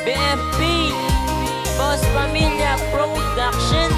BFP Boss Pamilya Production.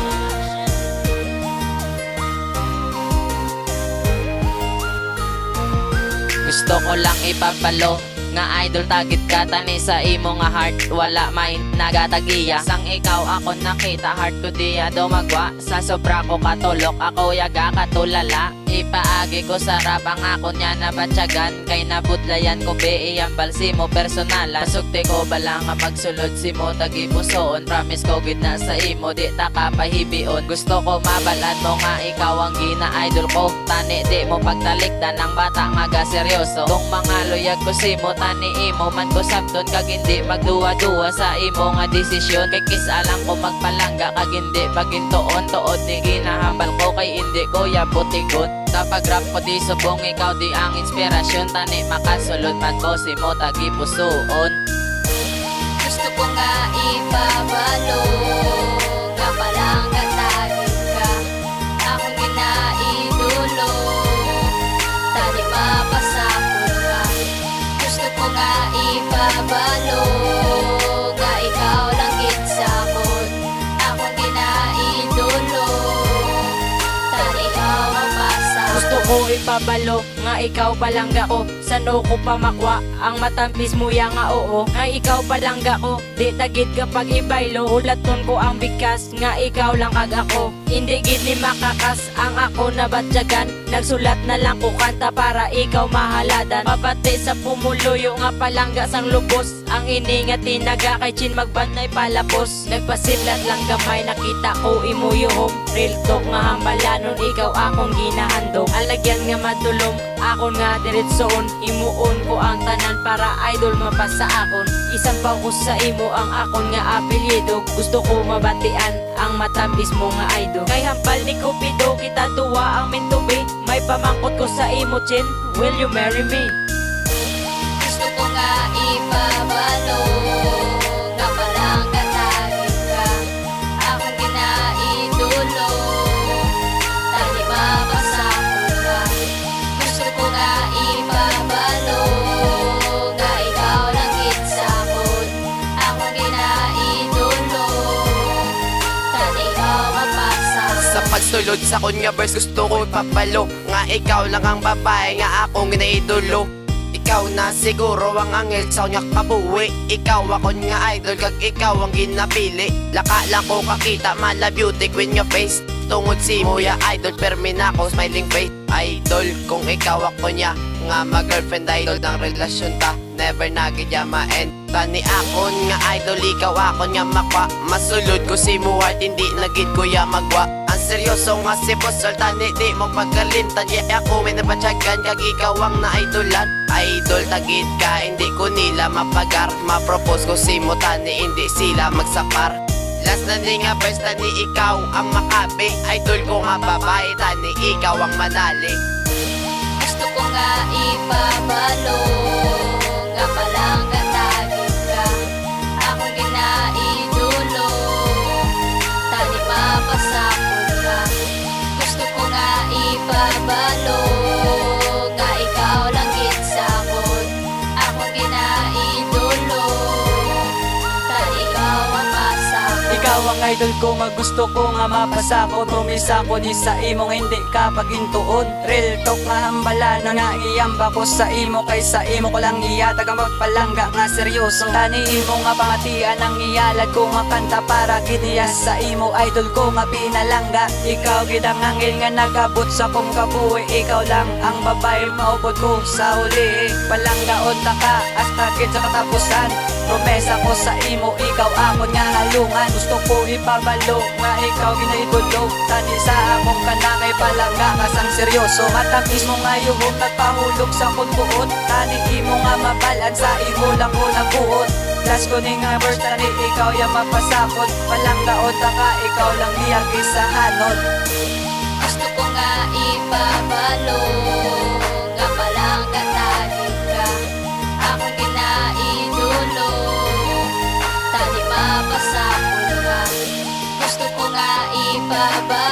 Gusto ko lang ipapalo nga idol tagit ka tani sa imo nga heart, wala may nagatagiya. Sang ikaw ako nakita heart ko diya dumagwa, sa sobra ko katulok ako yaga katulala. Ipaagi ko sa rabang ako niya nabatyagan, kay nabudlayan ko be iyang balsi mo personalan. Sukti ko bala nga magsulod si mo tagipusoon, promise ko gid na sa imo di ta kapahibion. Gusto ko mabalan mo nga ikaw ang gina-idol ko, tani di mo pagtalikdan ng bata nga ga seryoso. Kung mga luyag ko si mo tani imo man ko sabton, kag hindi magduwa-duwa sa imo nga desisyon. Kay kisalang ko magpalangga kag hindi pagintuon, tuod ni ginahambal ko kay hindi ko yaputigon. Kapag rap ko di subong ikaw di ang inspirasyon, tani makasulod man ko si mo tagipusoon. Gusto ko nga ipabalo nga palang katagin ka, akong ginaidolo tani mapasakot ka. Gusto ko nga ipabalo nga ikaw lang gid sakot, akong ginaidolo tani ikaw mapasakot. Gusto ko ipabalo nga ikaw palangga ko, sano ko pa makwa ang matamis mo ya nga oo. Nga ikaw palangga ko, di tagit kapag ibaylo, ulaton ko ang bigas nga ikaw lang kag ako. Hindi gid ni makakas ang ako nabatyagan, nagsulat na lang ko kanta para ikaw mahaladan. Mabati sa pumuluyo nga palangga sang lubos, ang ini nga tinaga kay chin magbantay palapos. Nagpasidlat lang gamay nakita ko imuyuhom, real talk nga hambalanon ikaw akong ginahandom. Alagyan nga madulom akon nga diretsoon, imuon ko ang tanan para idol mapasa akon. Isang pa ko sa imo ang akon nga apelyido, gusto ko mabatian ang matamis mo nga idol. Kay hambal ni Cupido kita tuwa ang mintubi, may pamangkot ko sa imo chin, will you marry me? Gusto ko nga ipabalo nga palang katagin ka, akong ginaidolo tani mapasakot ka. Gusto ko nga ipabalo nga ikaw lang gid sakot, akong ginaidolo tani ikaw mapasakot. Sa pagsulod sa kunya verse gusto ko ipapalo nga ikaw lang ang babae nga akong ginaidolo. Ikaw na siguro ang angel sa kunya kabuwi, ikaw ako nga idol kag ikaw ang ginapili. Laka lang ko kakita mala beauty queen your face, tungod si mo ya idol permi na ako smiling face. Idol kung ikaw ako niya nga mag-girlfriend idol ng relasyon ta, never na gid ya ma-end. Tani akon nga idol ikaw ako niya makwa, masulod ko si mo heart hindi na gid ko ya magwa. Ang seryoso nga si Bosol tani di mo pagkalintan, yeah ako may nabatyagan kag ikaw ang na-idolan. Idol tagit ka hindi ko nila mapagar, ma-propose ko si mo tani hindi sila magsapar. Last na ni nga verse tani ikaw ang makabi, idol ko nga babae tani ikaw ang manali. Gusto ko nga ipabalo nga palang katagin ka, akong ginaidolo tani mapasakot ka. Gusto ko nga ipabalo nga ikaw lang gid sakot, akong ginaidolo tani ikaw mapasakot. Ikaw ang idol ko nga gusto ko nga mapasa ko, promisa ko di sa imong hindi ka pagintuon. Real talk nga hambala na nga iyamba ko sa imo, kay sa imo ko lang iyatag ang magpalangga nga seryoso. Tani imo nga pangatian ang iyalad ko nga kanta para giniya sa imo idol ko nga pinalangga. Ikaw gid ang angel nga nagabot sa kong kabuhi, ikaw lang ang babae maupod ko sa huli. Palanggaon ta ka hasta gid sa katapusan, promesa ko sa imo ikaw amon nga halungan. Gusto ko ipabalo nga ikaw ginaidolo, tani sa akong kanakay palangga kasang seryoso. Matamis mo nga yuhong nagpahulog sa kunbuot, tani imo nga mabalan sa imo lang ko nabuot. Last ko ni nga verse tani ikaw yung mapasakot, palanggaon ta ka ikaw lang niyag sa hanod. Gusto ko nga ipabalo nga palang katagin ka, akong ginaidolo tani mapasakot ka. Gusto ko nga ipabalo